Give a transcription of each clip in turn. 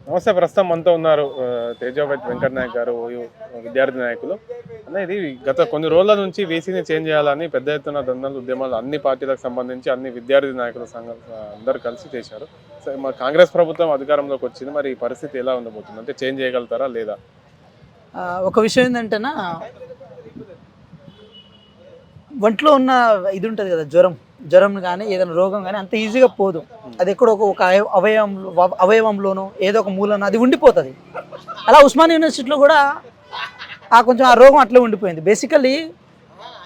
నమస్తే. ప్రస్తుతం మనతో ఉన్నారు తేజావతి వెంకట నాయక్ గారు, విద్యార్థి నాయకులు. అన్న, ఇది గత కొన్ని రోజుల నుంచి వీసీని చేంజ్ చేయాలని పెద్ద ఎత్తున దందాలు, ఉద్యమాలు అన్ని పార్టీలకు సంబంధించి అన్ని విద్యార్థి నాయకుల సంఘం అందరు కలిసి చేశారు. మా కాంగ్రెస్ ప్రభుత్వం అధికారంలోకి వచ్చింది. మరి ఈ పరిస్థితి ఎలా ఉండబోతుంది? అంటే చేంజ్ చేయగలుగుతారా లేదా? ఒక విషయం ఏంటంటేనా, ఒంట్లో ఉన్న ఇది ఉంటుంది కదా, జ్వరం కానీ ఏదైనా రోగం కానీ అంత ఈజీగా పోదు. అది ఎక్కడో ఒక అవయవంలోనో ఏదో ఒక మూలనో అది ఉండిపోతుంది. అలా ఉస్మానియా యూనివర్సిటీలో కూడా కొంచెం ఆ రోగం అట్లే ఉండిపోయింది. బేసికల్లీ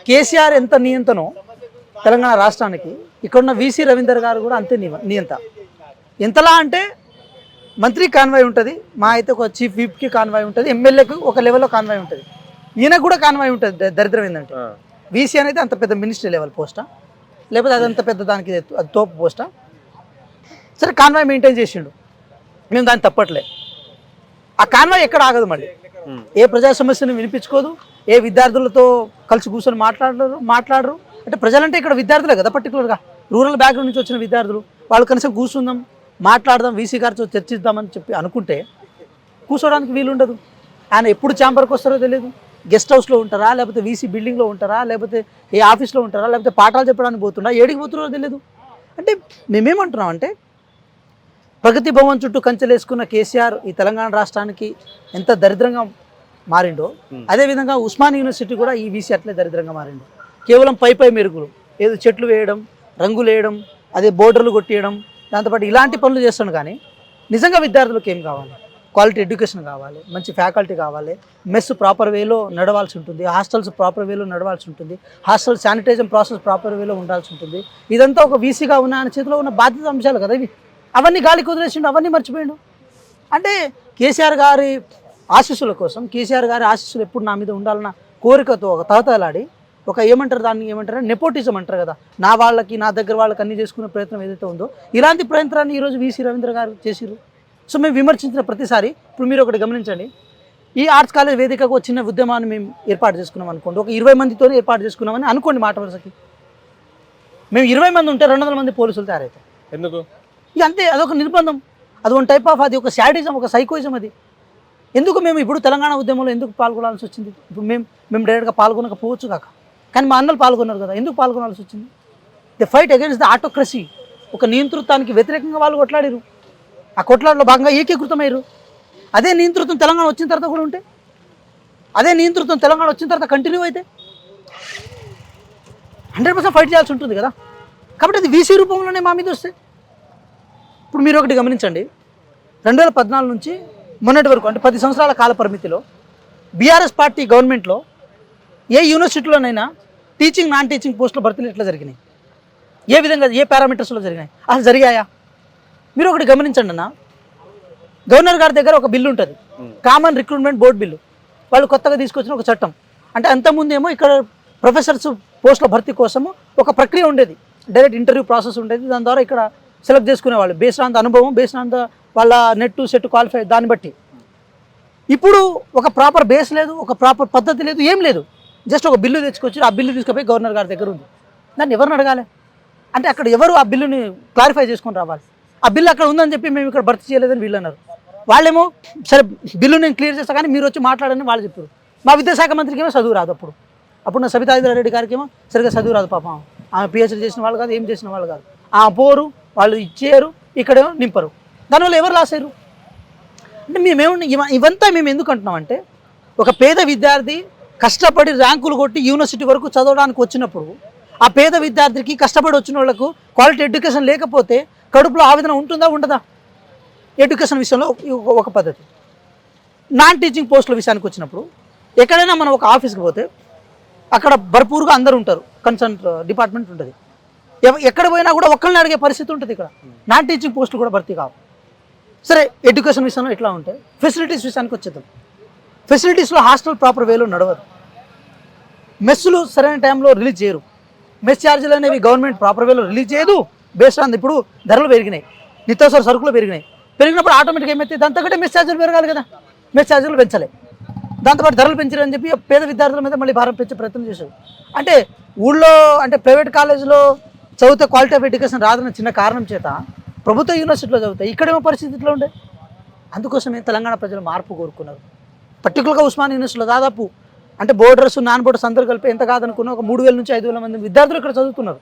కేసీఆర్ ఎంత నియంతనో తెలంగాణ రాష్ట్రానికి, ఇక్కడున్న వీసీ రవీందర్ గారు కూడా అంతే నియంత. ఎంతలా అంటే మంత్రి కాన్వాయ్ ఉంటుంది, మా అయితే ఒక చీఫ్ విప్కి కాన్వాయ్ ఉంటుంది, ఎమ్మెల్యేకి ఒక లెవెల్లో కాన్వాయ్ ఉంటుంది, ఈయనకు కూడా కాన్వాయ్ ఉంటుంది. దరిద్రం ఏంటంటే వీసీ అనేది అంత పెద్ద మినిస్ట్రీ లెవెల్ పోస్టా, లేకపోతే అదంత పెద్ద దానికి అది తోపు పోస్టా? సరే, కాన్వాయ్ మెయింటైన్ చేసిండు, మేము దాన్ని తప్పట్లే. ఆ కాన్వాయ్ ఎక్కడ ఆగదు, మళ్ళీ ఏ ప్రజా సమస్యను వినిపించుకోదు, ఏ విద్యార్థులతో కలిసి కూర్చొని మాట్లాడరు. అంటే ప్రజలంటే ఇక్కడ విద్యార్థులే కదా, పర్టికులర్గా రూరల్ బ్యాక్గ్రౌండ్ నుంచి వచ్చిన విద్యార్థులు. వాళ్ళు కనీసం కూర్చుందాం, మాట్లాడదాం, వీసీ గారితో చర్చిద్దామని చెప్పి అనుకుంటే కూర్చోడానికి వీలు ఉండదు. ఆయన ఎప్పుడు ఛాంబర్కి వస్తారో తెలియదు. గెస్ట్ హౌస్లో ఉంటారా, లేకపోతే వీసీ బిల్డింగ్లో ఉంటారా, లేకపోతే ఏ ఆఫీస్లో ఉంటారా, లేకపోతే పాఠాలు చెప్పడానికి పోతుండా, ఏడికి పోతున్నారో తెలియదు. అంటే మేమేమంటున్నాం అంటే, ప్రగతి భవన్ చుట్టూ కంచెలేసుకున్న కేసీఆర్ ఈ తెలంగాణ రాష్ట్రానికి ఎంత దరిద్రంగా మారిండో, అదేవిధంగా ఉస్మానియా యూనివర్సిటీ కూడా ఈ వీసీ అట్లే దరిద్రంగా మారిండు. కేవలం పై మెరుగులు, ఏదో చెట్లు వేయడం, రంగులు వేయడం, అదే బోర్డర్లు కొట్టేయడం, దాంతోపాటు ఇలాంటి పనులు చేస్తాను. కానీ నిజంగా విద్యార్థులకు ఏం కావాలి? క్వాలిటీ ఎడ్యుకేషన్ కావాలి, మంచి ఫ్యాకల్టీ కావాలి, మెస్ ప్రాపర్ వేలో నడవాల్సి ఉంటుంది, హాస్టల్స్ ప్రాపర్ వేలో నడవాల్సి ఉంటుంది, హాస్టల్ శానిటైజేషన్ ప్రాసెస్ ప్రాపర్ వేలో ఉండాల్సి ఉంటుంది. ఇదంతా ఒక వీసీగా ఉన్న ఆయన చేతిలో ఉన్న బాధ్యత అంశాలు కదా ఇవి. అవన్నీ గాలికి వదిలేసిండు, అవన్నీ మర్చిపోయిండు. అంటే కేసీఆర్ గారి ఆశీస్సుల కోసం, కేసీఆర్ గారి ఆశీస్సులు ఎప్పుడు నా మీద ఉండాలన్న కోరికతో ఒక తహతలాడి ఒక ఏమంటారు నెపోటిజం అంటారు కదా, నా వాళ్ళకి నా దగ్గర వాళ్ళకి అన్ని చేసుకునే ప్రయత్నం ఏదైతే ఉందో, ఇలాంటి ప్రయత్నాన్ని ఈరోజు వీసీ రవీంద్ర గారు చేసిరు. సో మేము విమర్శించిన ప్రతిసారి, ఇప్పుడు మీరు ఒకటి గమనించండి, ఈ ఆర్ట్స్ కాలేజ్ వేదికకు వచ్చిన ఉద్యమాన్ని మేము ఏర్పాటు చేసుకున్నాం అనుకోండి, ఒక 20 మందితో ఏర్పాటు చేసుకున్నామని అనుకోండి మాట వరుసకి. మేము 20 మంది ఉంటే 200 మంది పోలీసులు తయారవుతారు. ఎందుకు? ఇక అంతే, అదొక నిర్బంధం, అది ఒక టైప్ ఆఫ్, అది ఒక శాడిజం, ఒక సైకోయిజం. అది ఎందుకు మేము ఇప్పుడు తెలంగాణ ఉద్యమంలో ఎందుకు పాల్గొనాల్సి వచ్చింది? ఇప్పుడు మేము డైరెక్ట్గా పాల్గొనకపోవచ్చు కాక, కానీ మా అన్నలు పాల్గొన్నారు కదా, ఎందుకు పాల్గొనాల్సి వచ్చింది? The fight against the autocracy. ఒక నియంతృత్వానికి వ్యతిరేకంగా వాళ్ళు కొట్లాడారు. ఆ కొట్లాడలో భాగంగా ఏకీకృతమయ్యారు. అదే నియంతృత్వం తెలంగాణ వచ్చిన తర్వాత కూడా ఉంటే, అదే నియంతృత్వం తెలంగాణ వచ్చిన తర్వాత కంటిన్యూ అయితే 100% ఫైట్ చేయాల్సి ఉంటుంది కదా. కాబట్టి అది వీసీ రూపంలోనే మా మీద వస్తే. ఇప్పుడు మీరు ఒకటి గమనించండి, 2014 నుంచి మొన్నటి వరకు, అంటే 10 సంవత్సరాల కాల పరిమితిలో బీఆర్ఎస్ పార్టీ గవర్నమెంట్లో ఏ యూనివర్సిటీలోనైనా టీచింగ్ నాన్ టీచింగ్ పోస్టుల భర్తీలు ఎట్లా జరిగినాయి, ఏ విధంగా, ఏ పారామీటర్స్లో జరిగినాయి, అసలు జరిగాయా? మీరు ఒకటి గమనించండి అన్న, గవర్నర్ గారి దగ్గర ఒక బిల్లు ఉంటుంది, కామన్ రిక్రూట్మెంట్ బోర్డు బిల్లు. వాళ్ళు కొత్తగా తీసుకొచ్చిన ఒక చట్టం. అంటే అంతకుముందేమో ఇక్కడ ప్రొఫెసర్స్ పోస్టుల భర్తీ కోసము ఒక ప్రక్రియ ఉండేది, డైరెక్ట్ ఇంటర్వ్యూ ప్రాసెస్ ఉండేది. దాని ద్వారా ఇక్కడ సెలెక్ట్ చేసుకునేవాళ్ళు బేస్డ్ ఆన్ ద అనుభవం, బేస్డ్ ఆన్ ద వాళ్ళ నెట్ సెట్ క్వాలిఫై, దాన్ని బట్టి. ఇప్పుడు ఒక ప్రాపర్ బేస్ లేదు, ఒక ప్రాపర్ పద్ధతి లేదు, ఏం లేదు. జస్ట్ ఒక బిల్లు తెచ్చుకొచ్చి ఆ బిల్లు తీసుకుపోయి గవర్నర్ గారి దగ్గర ఉంది. దాన్ని ఎవరిని అడగాలి? అంటే అక్కడ ఎవరు ఆ బిల్లుని క్లారిఫై చేసుకొని రావాలి. ఆ బిల్లు అక్కడ ఉందని చెప్పి మేము ఇక్కడ భర్తీ చేయలేదని వీళ్ళు అన్నారు. వాళ్ళేమో సరే బిల్లు నేను క్లియర్ చేస్తా కానీ మీరు వచ్చి మాట్లాడని వాళ్ళు చెప్పారు. మా విద్యాశాఖ మంత్రికి ఏమో చదువు రాదు. అప్పుడు నా సబితా రెడ్డి గారికి ఏమో సరిగ్గా చదువు రాదు. పాపం ఆమె పిహెచ్డీ చేసిన వాళ్ళు కాదు, ఏం చేసిన వాళ్ళు కాదు. పోరు, వాళ్ళు ఇచ్చేయరు, ఇక్కడేమో నింపరు. దానివల్ల ఎవరు లాస్ అయ్యారు? అంటే ఇవంతా మేము ఎందుకు అంటున్నామంటే, ఒక పేద విద్యార్థి కష్టపడి ర్యాంకులు కొట్టి యూనివర్సిటీ వరకు చదవడానికి వచ్చినప్పుడు, ఆ పేద విద్యార్థికి కష్టపడి వచ్చిన వాళ్ళకు క్వాలిటీ ఎడ్యుకేషన్ లేకపోతే కడుపులో ఆవేదన ఉంటుందా ఉండదా? ఎడ్యుకేషన్ విషయంలో ఒక పద్ధతి. నాన్ టీచింగ్ పోస్టుల విషయానికి వచ్చినప్పుడు, ఎక్కడైనా మనం ఒక ఆఫీస్కి పోతే అక్కడ భర్పూర్గా అందరూ ఉంటారు, కన్సర్న్ డిపార్ట్మెంట్ ఉంటుంది. ఎక్కడ పోయినా కూడా ఒక్కరిని అడిగే పరిస్థితి ఉంటుంది. ఇక్కడ నాన్ టీచింగ్ పోస్టులు కూడా భర్తీ కావు. సరే, ఎడ్యుకేషన్ విషయంలో ఎట్లా ఉంటాయి? ఫెసిలిటీస్ విషయానికి వచ్చేద్దాం. ఫెసిలిటీస్లో హాస్టల్ ప్రాపర్ వేలో నడవదు, మెస్సులు సరైన టైంలో రిలీజ్ చేయరు, మెస్ ఛార్జీలు అనేవి గవర్నమెంట్ ప్రాపర్ వేలో రిలీజ్ చేయదు. బేస్డ్ ఆన్ ఇప్పుడు ధరలు పెరిగినాయి, నిత్యావసర సరుకులు పెరిగినప్పుడు ఆటోమేటిక్గా ఏమైతే దాంతోకంటే మెస్ ఛార్జీలు పెరగాలి కదా, మెస్ ఛార్జీలు పెంచలే. దాంతోపాటు ధరలు పెంచారని చెప్పి పేద విద్యార్థుల మీద మళ్ళీ భారం పెంచే ప్రయత్నం చేశారు. అంటే ఊళ్ళో, అంటే ప్రైవేట్ కాలేజీలో చదివితే క్వాలిటీ ఆఫ్ ఎడ్యుకేషన్ రాదన్న చిన్న కారణం చేత ప్రభుత్వ యూనివర్సిటీలో చదివితే ఇక్కడేమో పరిస్థితి ఇట్లా ఉండే. అందుకోసమే తెలంగాణ ప్రజలు మార్పు కోరుకున్నారు. పర్టికులర్గా ఉస్మానియా యూనివర్సిటీలో దాదాపు అంటే బోర్డర్స్ నాన్ బోర్డర్స్ అందరూ కలిపి ఎంత కాదనుకున్నా ఒక 3,000 నుంచి 5,000 మంది విద్యార్థులు ఇక్కడ చదువుతున్నారు.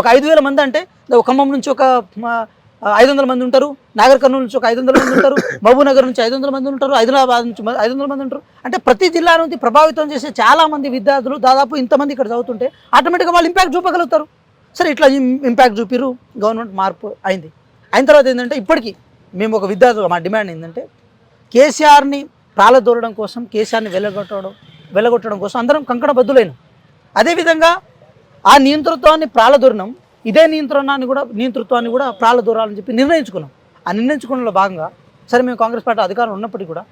ఒక 5,000 మంది అంటే ఖమ్మం నుంచి ఒక 500 మంది ఉంటారు, నాగర్ కర్నూలు నుంచి ఒక 500 మంది ఉంటారు, మహబూబ్ నగర్ నుంచి 500 మంది ఉంటారు, హైదరాబాద్ నుంచి 500 మంది ఉంటారు. అంటే ప్రతి జిల్లా నుంచి ప్రభావితం చేసే చాలా మంది విద్యార్థులు దాదాపు ఇంతమంది ఇక్కడ చదువుతుంటే ఆటోమేటిక్గా వాళ్ళు ఇంపాక్ట్ చూపగలుగుతారు. సరే ఇట్లా ఇంపాక్ట్ చూపిరు, గవర్నమెంట్ మార్పు అయింది. అయిన తర్వాత ఏంటంటే ఇప్పటికీ మేము ఒక విద్యార్థులు మా డిమాండ్ ఏంటంటే కేసీఆర్ని ప్రాలదోరడం కోసం, కేసీఆర్ని వెళ్ళగొట్టడం కోసం అందరం కంకణబద్దులైన. అదేవిధంగా ఆ నియంతృత్వాన్ని ప్రాలదోరణం ఇదే నియంతృత్వాన్ని కూడా ప్రాలదోరాలని చెప్పి నిర్ణయించుకున్నాం. ఆ నిర్ణయించుకోవడంలో భాగంగా సరే మేము కాంగ్రెస్ పార్టీ అధికారం ఉన్నప్పటికీ కూడా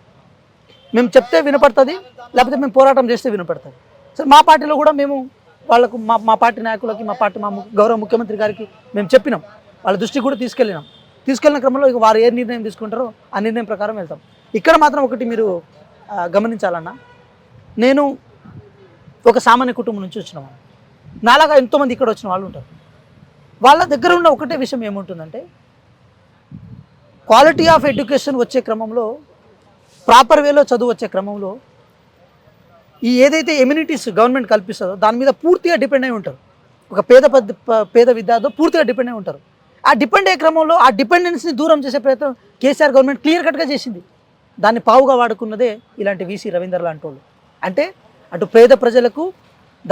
మేము చెప్తే వినపడుతుంది, లేకపోతే మేము పోరాటం చేస్తే వినపడుతుంది. సరే మా పార్టీలో కూడా మేము వాళ్ళకు మా పార్టీ నాయకులకి మా గౌరవ ముఖ్యమంత్రి గారికి మేము చెప్పినాం, వాళ్ళ దృష్టికి కూడా తీసుకెళ్ళిన క్రమంలో ఇక వారు ఏ నిర్ణయం తీసుకుంటారో ఆ నిర్ణయం ప్రకారం వెళ్తాం. ఇక్కడ మాత్రం ఒకటి మీరు గమనించాలన్నా, నేను ఒక సామాన్య కుటుంబం నుంచి వచ్చిన వాళ్ళు, నాలాగా ఎంతోమంది ఇక్కడ వచ్చిన వాళ్ళు ఉంటారు. వాళ్ళ దగ్గర ఉన్న ఒకటే విషయం ఏముంటుందంటే క్వాలిటీ ఆఫ్ ఎడ్యుకేషన్ వచ్చే క్రమంలో, ప్రాపర్ వేలో చదువు వచ్చే క్రమంలో ఈ ఏదైతే ఎమ్యూనిటీస్ గవర్నమెంట్ కల్పిస్తుందో దాని మీద పూర్తిగా డిపెండ్ అయి ఉంటారు. ఒక పేద విద్యార్థులు పూర్తిగా డిపెండ్ అయి ఉంటారు. ఆ డిపెండ్ అయ్యే క్రమంలో ఆ డిపెండెన్స్ని దూరం చేసే ప్రయత్నం కేసీఆర్ గవర్నమెంట్ క్లియర్ కట్గా చేసింది. దాన్ని పావుగా వాడుకున్నదే ఇలాంటి వీసీ రవీందర్ లాంటి వాళ్ళు. అంటే అటు పేద ప్రజలకు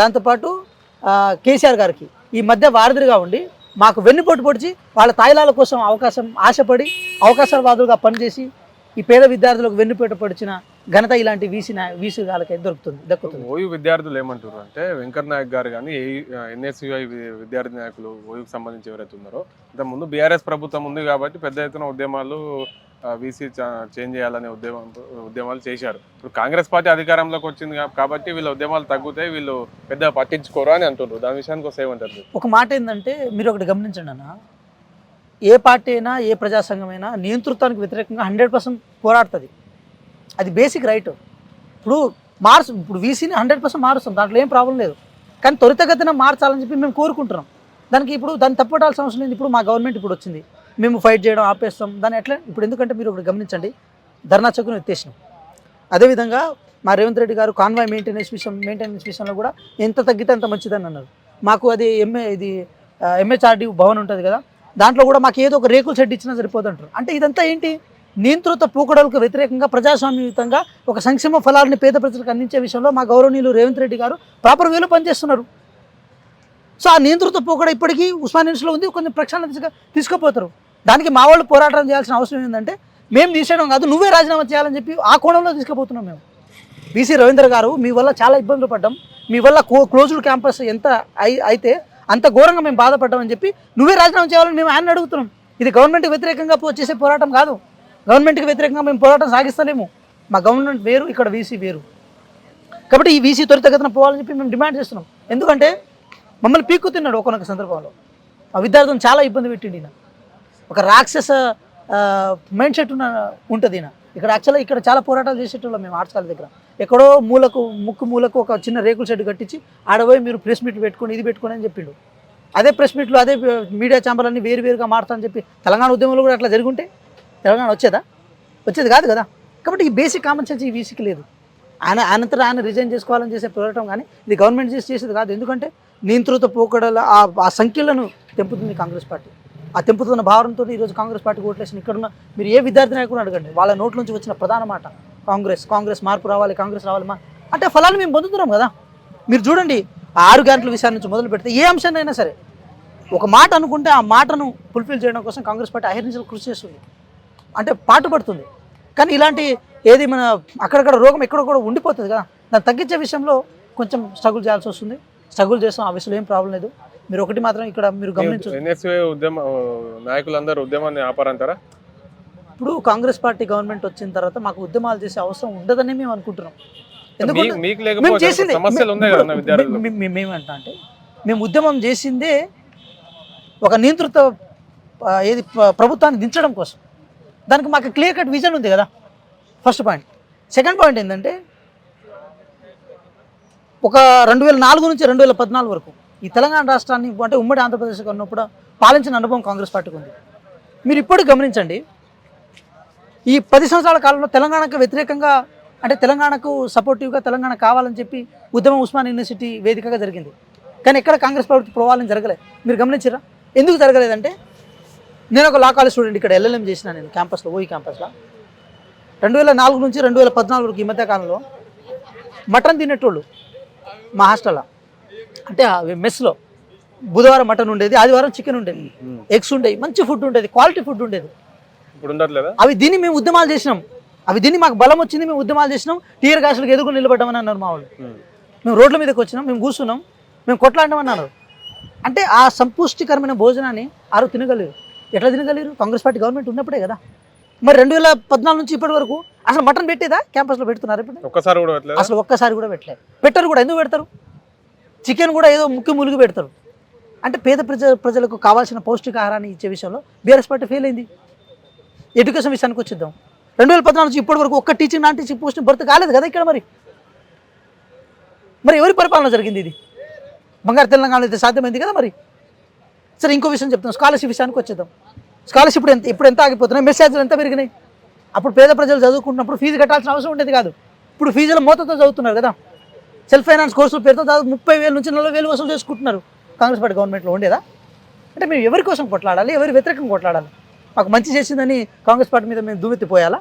దాంతోపాటు కేసీఆర్ గారికి ఈ మధ్య వారధిగా ఉండి మాకు వెన్నుపోటు పొడిచి వాళ్ళ తాయిలాల కోసం ఆశపడి అవకాశవాదులుగా పనిచేసి ఈ పేద విద్యార్థులకు వెన్నుపోటు పొడిచిన ఘనత ఇలాంటి వీసీ వాళ్ళకి దక్కుతుంది. ఓయూ విద్యార్థులు ఏమంటారు అంటే వెంకట్ నాయక్ గారు కానీ ఎన్ఎస్యుఐ విద్యార్థి నాయకులు ఓయూకి సంబంధించి ఎవరైతే ఉన్నారో ఇంతకుముందు బీఆర్ఎస్ ప్రభుత్వం ఉంది కాబట్టి పెద్ద ఎత్తున ఉద్యమాలు వీసీ చేంజ్ చేయాలనే ఉద్యమాలు చేశారు. ఇప్పుడు కాంగ్రెస్ పార్టీ అధికారంలోకి వచ్చింది కాబట్టి వీళ్ళ ఉద్యమాలు తగ్గుతాయి, వీళ్ళు పెద్దగా పట్టించుకోరు అని అంటున్నారు. దాని విషయానికి వస్తే ఏమంటారు? ఒక మాట ఏంటంటే మీరు ఒకటి గమనించండి అన్న, ఏ పార్టీ అయినా ఏ ప్రజా సంఘం అయినా నియంతృత్వానికి వ్యతిరేకంగా 100% పోరాడుతుంది. అది బేసిక్ రైట్. ఇప్పుడు వీసీని 100% మారుస్తాం, దాంట్లో ఏం ప్రాబ్లం లేదు. కానీ త్వరితగతిన మార్చాలని చెప్పి మేము కోరుకుంటున్నాం. దాన్ని తప్పటాల్సిన అవసరం లేదు. ఇప్పుడు మా గవర్నమెంట్ ఇప్పుడు వచ్చింది, మేము ఫైట్ చేయడం ఆపేస్తాం దాన్ని ఎట్లా? ఇప్పుడు ఎందుకంటే మీరు ఒకటి గమనించండి, ధర్నా చౌక్ను ఎత్తేసినాం. అదేవిధంగా మా రేవంత్ రెడ్డి గారు కాన్వాయ్ మెయింటెనెన్స్ విషయంలో కూడా ఎంత తగ్గితే అంత మంచిదని అన్నారు. మాకు అది ఎంహెచ్ఆర్డి భవన్ ఉంటుంది కదా, దాంట్లో కూడా మాకు ఏదో ఒక రేకుల షెడ్ ఇచ్చినా సరిపోతుంటారు. అంటే ఇదంతా ఏంటి? నియంతృత్వ పోకడలకు వ్యతిరేకంగా ప్రజాస్వామ్యయుతంగా ఒక సంక్షేమ ఫలాలని పేద ప్రజలకు అందించే విషయంలో మా గౌరవనీయులు రేవంత్ రెడ్డి గారు ప్రాపర్ వేలో పనిచేస్తున్నారు. సో ఆ నియంతృత్వ పోకడ ఇప్పటికీ ఉస్మానియా యూనివర్సిటీలో ఉంది, కొంచెం ప్రక్షాళన దిశగా తీసుకుపోతారు. దానికి మా వాళ్ళు పోరాటం చేయాల్సిన అవసరం ఏంటంటే మేము తీసేయడం కాదు, నువ్వే రాజీనామా చేయాలని చెప్పి ఆ కోణంలో తీసుకుపోతున్నాం. మేము వీసీ రవీంద్ర గారు మీ వల్ల చాలా ఇబ్బందులు పడ్డాం, మీ వల్ల క్లోజ్డ్ క్యాంపస్ ఎంత అయితే అంత ఘోరంగా మేము బాధపడ్డామని చెప్పి నువ్వే రాజీనామా చేయాలని మేము ఆయన అడుగుతున్నాం. ఇది గవర్నమెంట్కి వ్యతిరేకంగా చేసే పోరాటం కాదు, గవర్నమెంట్కి వ్యతిరేకంగా మేము పోరాటం సాగిస్తలేము. మా గవర్నమెంట్ వేరు, ఇక్కడ వీసీ వేరు. కాబట్టి ఈ వీసీ త్వరితగతిన పోవాలని చెప్పి మేము డిమాండ్ చేస్తున్నాం. ఎందుకంటే మమ్మల్ని పీక్కు తిన్నాడు ఒకనొక సందర్భంలో, ఆ విద్యార్థులను చాలా ఇబ్బంది పెట్టిండి. ఈయన ఒక రాక్షస మైండ్ సెట్ ఉంటుంది. ఈయన ఇక్కడ చాలా పోరాటాలు చేసేటోళ్ళం మేము ఆర్ట్స్ కాలేజ్ దగ్గర. ఎక్కడో ముక్కు మూలకు ఒక చిన్న రేకుల షెడ్ కట్టించి ఆడపోయి మీరు ప్రెస్ మీట్ పెట్టుకొని ఇది పెట్టుకొని అని చెప్పిండు. అదే ప్రెస్ మీట్లు అదే మీడియా ఛాంబర్లన్నీ వేరుగా మారుతామని చెప్పి తెలంగాణ ఉద్యమంలో కూడా అట్లా జరుగుంటే తెలంగాణ వచ్చేది కాదు కదా. కాబట్టి ఈ బేసిక్ కామన్ సెన్స్ ఈ వీసీకి లేదు. ఆయన రిజైన్ చేసుకోవాలని చేసే పోరాటం కానీ ఇది గవర్నమెంట్ చేసేది కాదు. ఎందుకంటే నియంతృత్వ పోకడల ఆ సంఖ్యలను తెంపుతుంది కాంగ్రెస్ పార్టీ. ఆ తెంపుతున్న భావనతో ఈరోజు కాంగ్రెస్ పార్టీకి ఓట్లేసిన ఇక్కడున్న మీరు ఏ విద్యార్థి నాయకుడు అడగండి, వాళ్ళ నోట్ల నుంచి వచ్చిన ప్రధాన మాట కాంగ్రెస్ మార్పు రావాలి, కాంగ్రెస్ రావాలి అంటే ఫలాలు మేము పొందుతున్నాం కదా. మీరు చూడండి, 6 గంటల విషయాల నుంచి మొదలు పెడితే ఏ అంశాన్నైనా సరే ఒక మాట అనుకుంటే ఆ మాటను ఫుల్ఫిల్ చేయడం కోసం కాంగ్రెస్ పార్టీ అహర్నిశలు కృషి చేస్తుంది, అంటే పాటుపడుతుంది. కానీ ఇలాంటి ఏది మన అక్కడక్కడ రోగం ఎక్కడో కూడా ఉండిపోతుంది కదా, దాన్ని తగ్గించే విషయంలో కొంచెం స్ట్రగుల్ చేయాల్సి వస్తుంది. స్ట్రగుల్ చేస్తాం, ఆ విషయంలో ఏం ప్రాబ్లం లేదు. మీరు ఒకటి మాత్రం ఇక్కడ మీరు గమనించండి, ఎన్ఎస్యుఐ నాయకులందరూ ఉద్యమాన్ని ఆపారంటారా? ఇప్పుడు కాంగ్రెస్ పార్టీ గవర్నమెంట్ వచ్చిన తర్వాత మాకు ఉద్యమాలు చేసే అవసరం ఉండదని మేము అనుకుంటున్నాం. ఎందుకంటే మేము చేసింది మేమేమంటా అంటే మేము ఉద్యమం చేసిందే ఒక నియంతృత్వ ఏది ప్రభుత్వాన్ని దించడం కోసం. దానికి మాకు క్లియర్ కట్ విజన్ ఉంది కదా, ఫస్ట్ పాయింట్. సెకండ్ పాయింట్ ఏంటంటే ఒక 2004 నుంచి 2014 వరకు ఈ తెలంగాణ రాష్ట్రాన్ని అంటే ఉమ్మడి ఆంధ్రప్రదేశ్ ఉన్నప్పుడు పాలించిన అనుభవం కాంగ్రెస్ పార్టీకి ఉంది. మీరు ఇప్పుడు గమనించండి, ఈ 10 సంవత్సరాల కాలంలో తెలంగాణకు వ్యతిరేకంగా అంటే తెలంగాణకు సపోర్టివ్గా తెలంగాణ కావాలని చెప్పి ఉద్యమం ఉస్మాన్ యూనివర్సిటీ వేదికగా జరిగింది. కానీ ఎక్కడ కాంగ్రెస్ ప్రభుత్వ ప్రభావం జరగలేదు. మీరు గమనించారా? ఎందుకు జరగలేదంటే నేను ఒక లా కాలేజ్ స్టూడెంట్, ఇక్కడ ఎల్ఎల్ఎం చేసిన నేను క్యాంపస్లో, ఓయి క్యాంపస్లో 2004 నుంచి 2014 వరకు ఈ మధ్య కాలంలో మటన్ తినేటోళ్ళు మా హాస్టల్లో. అంటే మెస్లో బుధవారం మటన్ ఉండేది, ఆదివారం చికెన్ ఉండేది, ఎగ్స్ ఉండేవి, మంచి ఫుడ్ ఉండేది, క్వాలిటీ ఫుడ్ ఉండేది. ఇప్పుడు ఉండట్లేదా? అవి దీన్ని మేము ఉద్యమాలు చేసినాం, అవి దీన్ని మాకు బలం వచ్చింది, మేము ఉద్యమాలు చేసినాం. టీఆర్ గాసులకు ఎదుర్కొని నిలబడ్డామని అన్నారు మా వాళ్ళు. మేము రోడ్ల మీదకి వచ్చినాం, మేము కూర్చున్నాం, మేము కొట్లాడమన్నారు. అంటే ఆ సంపుష్టికరమైన భోజనాన్ని ఆరు తినగలిగారు. ఎట్లా తినగలిగారు? కాంగ్రెస్ పార్టీ గవర్నమెంట్ ఉన్నప్పుడే కదా. మరి 2014 నుంచి ఇప్పటి వరకు అసలు మటన్ పెట్టేదా? క్యాంపస్లో పెడుతున్నారు ఇప్పుడు? ఒక్కసారి కూడా పెట్టలేదు. అసలు ఒక్కసారి కూడా పెట్టలేదు. పెట్టరు కూడా. ఎందుకు పెడతారు? చికెన్ కూడా ఏదో ముక్కి ములిగి పెడతారు. అంటే పేద ప్రజలకు కావాల్సిన పౌష్టికాహారాన్ని ఇచ్చే విషయంలో బీఆర్ఎస్ పార్టీ ఫెయిల్ అయింది. ఎడ్యుకేషన్ విషయానికి వచ్చేద్దాం. 2014 నుంచి ఇప్పటి వరకు ఒక్క టీచింగ్ నాన్ టీచింగ్ పోస్ట్ భర్తీ కాలేదు కదా ఇక్కడ. మరి ఎవరి పరిపాలన జరిగింది? ఇది బంగారు తెలంగాణ అయితే సాధ్యమైంది కదా. మరి సరే, ఇంకో విషయం చెప్తాం. స్కాలర్షిప్ విషయానికి వచ్చేద్దాం. స్కాలర్షిప్ ఇప్పుడు ఎంత ఆగిపోతున్నాయి, మెసేజ్లు ఎంత పెరిగినాయి. అప్పుడు పేద ప్రజలు చదువుకుంటున్నప్పుడు ఫీజు కట్టాల్సిన అవసరం ఉండేది కాదు. ఇప్పుడు ఫీజుల మోతతో చదువుతున్నారు కదా. సెల్ఫ్ ఫైనాన్స్ కోర్సుల పేరుతో దాదాపు 30,000 నుంచి 40,000 వసూలు చేసుకుంటున్నారు. కాంగ్రెస్ పార్టీ గవర్నమెంట్లో ఉండేదా? అంటే మేము ఎవరి కోసం కొట్లాడాలి, ఎవరి వ్యతిరేకంగా కొట్లాడాలి? మాకు మంచి చేసిందని కాంగ్రెస్ పార్టీ మీద మేము దుమ్మెత్తిపోయాలా?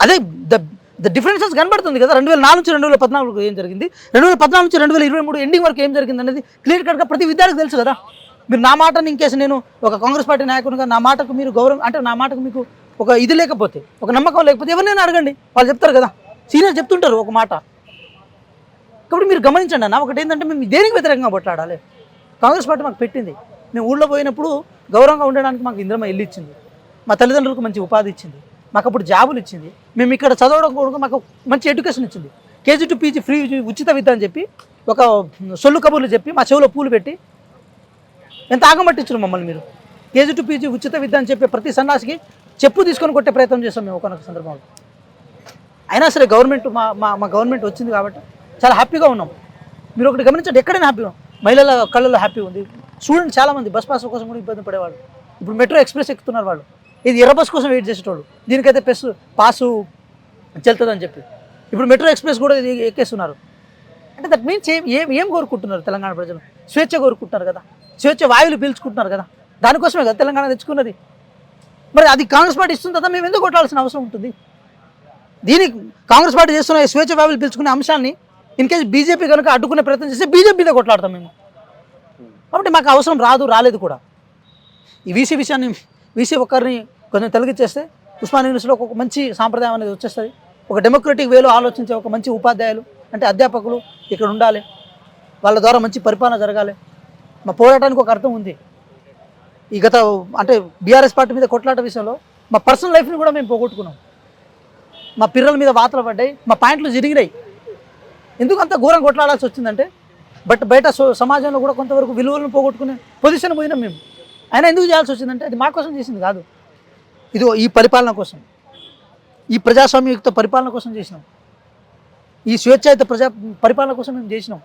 అదే ద డిఫరెన్సెస్ కనబడుతుంది కదా. 2004 నుంచి 2014 ఏం జరిగింది, 2014 నుంచి 2023 ఎండింగ్ వరకు ఏం జరిగింది అనేది క్లియర్ కట్గా ప్రతి విద్యార్థికి తెలుసు కదా. మీరు నా మాటని ఇంకేసి నేను ఒక కాంగ్రెస్ పార్టీ నాయకునిగా నా మాటకు మీరు గౌరవం అంటే నా మాటకు మీకు ఒక ఇది లేకపోతే, ఒక నమ్మకం లేకపోతే ఎవరినైనా అడగండి, వాళ్ళు చెప్తారు కదా. సీనియర్ చెప్తుంటారు ఒక మాట. కాబట్టి మీరు గమనించండి అన్న. ఒకటి ఏంటంటే మేము దేనికి వ్యతిరేకంగా కొట్లాడాలి? కాంగ్రెస్ పార్టీ మాకు పెట్టింది. మేము ఊళ్ళో పోయినప్పుడు గౌరవంగా ఉండడానికి మాకు ఇంద్రమ్మ ఇల్లు ఇచ్చింది, మా తల్లిదండ్రులకు మంచి ఉపాధి ఇచ్చింది, మాకు అప్పుడు జాబులు ఇచ్చింది, మేము ఇక్కడ చదవడం కూడా మాకు మంచి ఎడ్యుకేషన్ ఇచ్చింది. కేజీ టు పీజీ ఫ్రీ ఉచిత విద్య అని చెప్పి ఒక సొల్లు కబుర్లు చెప్పి మా చెవిలో పూలు పెట్టి ఎంత ఆగమట్టించారు మమ్మల్ని మీరు. కేజీ టు పీజీ ఉచిత విద్య అని చెప్పి ప్రతి సన్నాసికి చెప్పు తీసుకొని కొట్టే ప్రయత్నం చేస్తాం మేము ఒకనొక సందర్భంలో. అయినా సరే గవర్నమెంట్ మా గవర్నమెంట్ వచ్చింది కాబట్టి చాలా హ్యాపీగా ఉన్నాం. మీరు ఒకటి గమనించండి, ఎక్కడైనా హ్యాపీగా ఉన్నాం. మహిళల కళ్ళల్లో హ్యాపీ ఉంది. స్టూడెంట్ చాలామంది బస్ పాస్ కోసం కూడా ఇబ్బంది పడేవాళ్ళు ఇప్పుడు మెట్రో ఎక్స్ప్రెస్ ఎక్కుతున్నారు. వాళ్ళు ఇది ఎర్ర బస్ కోసం వెయిట్ చేసేటోళ్ళు, దీనికైతే పాసు చెల్తుందని చెప్పి ఇప్పుడు మెట్రో ఎక్స్ప్రెస్ కూడా ఎక్కేస్తున్నారు. అంటే దట్ మీన్స్ ఏం కోరుకుంటున్నారు తెలంగాణ ప్రజలు? స్వేచ్ఛ కోరుకుంటున్నారు కదా, స్వేచ్ఛ వాయువులు పీల్చుకుంటున్నారు కదా. దానికోసమే కదా తెలంగాణ తెచ్చుకున్నది. మరి అది కాంగ్రెస్ పార్టీ ఇస్తుంది కదా, మేము ఎందుకు కొట్టాల్సిన అవసరం ఉంటుంది? దీనికి కాంగ్రెస్ పార్టీ చేస్తున్న స్వేచ్ఛ వాయువులు పీల్చుకునే అంశాన్ని ఇన్కేస్ బీజేపీ కనుక అడ్డుకునే ప్రయత్నం చేస్తే బీజేపీలో కొట్లాడతాం మేము. కాబట్టి మాకు అవసరం రాలేదు కూడా. ఈ వీసీ ఒక్కరిని కొంచెం తొలగించేస్తే ఉస్మాన్ యూనివర్సిటీలో ఒక మంచి సాంప్రదాయం అనేది వచ్చేస్తుంది. ఒక డెమోక్రటిక్ వేలో ఆలోచించే ఒక మంచి ఉపాధ్యాయులు అంటే అధ్యాపకులు ఇక్కడ ఉండాలి, వాళ్ళ ద్వారా మంచి పరిపాలన జరగాలి. మా పోరాటానికి ఒక అర్థం ఉంది. ఈ గత అంటే బీఆర్ఎస్ పార్టీ మీద కొట్లాట విషయంలో మా పర్సనల్ లైఫ్ని కూడా మేము పోగొట్టుకున్నాం. మా పిల్లల మీద వాతలు పడ్డాయి, మా పాయింట్లు జరిగినాయి. ఎందుకు అంత ఘోరం కొట్లాడాల్సి వచ్చిందంటే బయట సమాజంలో కూడా కొంతవరకు విలువలను పోగొట్టుకునే పొజిషన్ పోయినాం మేము. అయినా ఎందుకు చేయాల్సి వచ్చిందంటే అది మా కోసం చేసింది కాదు, ఇది ఈ పరిపాలన కోసం, ఈ ప్రజాస్వామ్యయుక్త పరిపాలన కోసం చేసినాం, ఈ స్వేచ్ఛాయుత పరిపాలన కోసం మేము చేసినాం.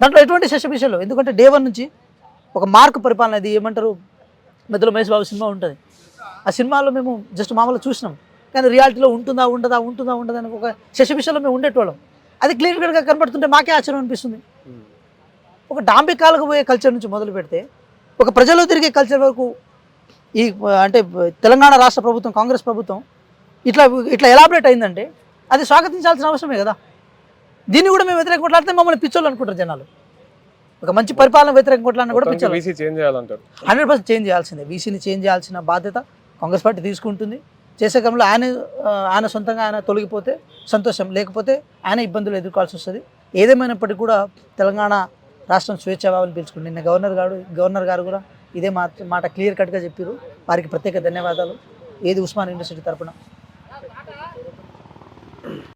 దాంట్లో ఎటువంటి శశభిషలు. ఎందుకంటే డే 1 నుంచి ఒక మార్క్ పరిపాలన, అది ఏమంటారు, మధ్యలో మహేష్ బాబు సినిమా ఉంటుంది. ఆ సినిమాలో మేము జస్ట్ మామూలుగా చూసినాం, కానీ రియాలిటీలో ఉంటుందా ఉండదా అని ఒక శశభిషలో మేము ఉండేటోళ్ళం. అది క్లియర్ కట్గా కనపడుతుంటే మాకే ఆశ్చర్యం అనిపిస్తుంది. ఒక డాంబికాలకు పోయే కల్చర్ నుంచి మొదలు పెడితే ఒక ప్రజల్లో తిరిగే కల్చర్ వరకు ఈ అంటే తెలంగాణ రాష్ట్ర ప్రభుత్వం, కాంగ్రెస్ ప్రభుత్వం ఇట్లా ఎలాబరేట్ అయిందంటే అది స్వాగతించాల్సిన అవసరమే కదా. దీన్ని కూడా మేము వ్యతిరేక కొట్లాడితే మమ్మల్ని పిచ్చోళ్ళు అనుకుంటారు జనాలు. ఒక మంచి పరిపాలన వ్యతిరేక కొట్లాడినా కూడా పిచ్చోళ్ళు. 100% చేంజ్ చేయాల్సిందే. వీసీని చేంజ్ చేయాల్సిన బాధ్యత కాంగ్రెస్ పార్టీ తీసుకుంటుంది. చేసే క్రమంలో ఆయన సొంతంగా ఆయన తొలగిపోతే సంతోషం, లేకపోతే ఆయన ఇబ్బందులు ఎదుర్కోవాల్సి వస్తుంది. ఏదేమైనప్పటికీ కూడా తెలంగాణ రాష్ట్రం స్వేచ్ఛాభావాలు పీల్చుకుంది. నిన్న గవర్నర్ గారు కూడా ఇదే మాట క్లియర్ కట్గా చెప్పారు. వారికి ప్రత్యేక ధన్యవాదాలు. ఏది ఉస్మాన్ యూనివర్సిటీ తరపున.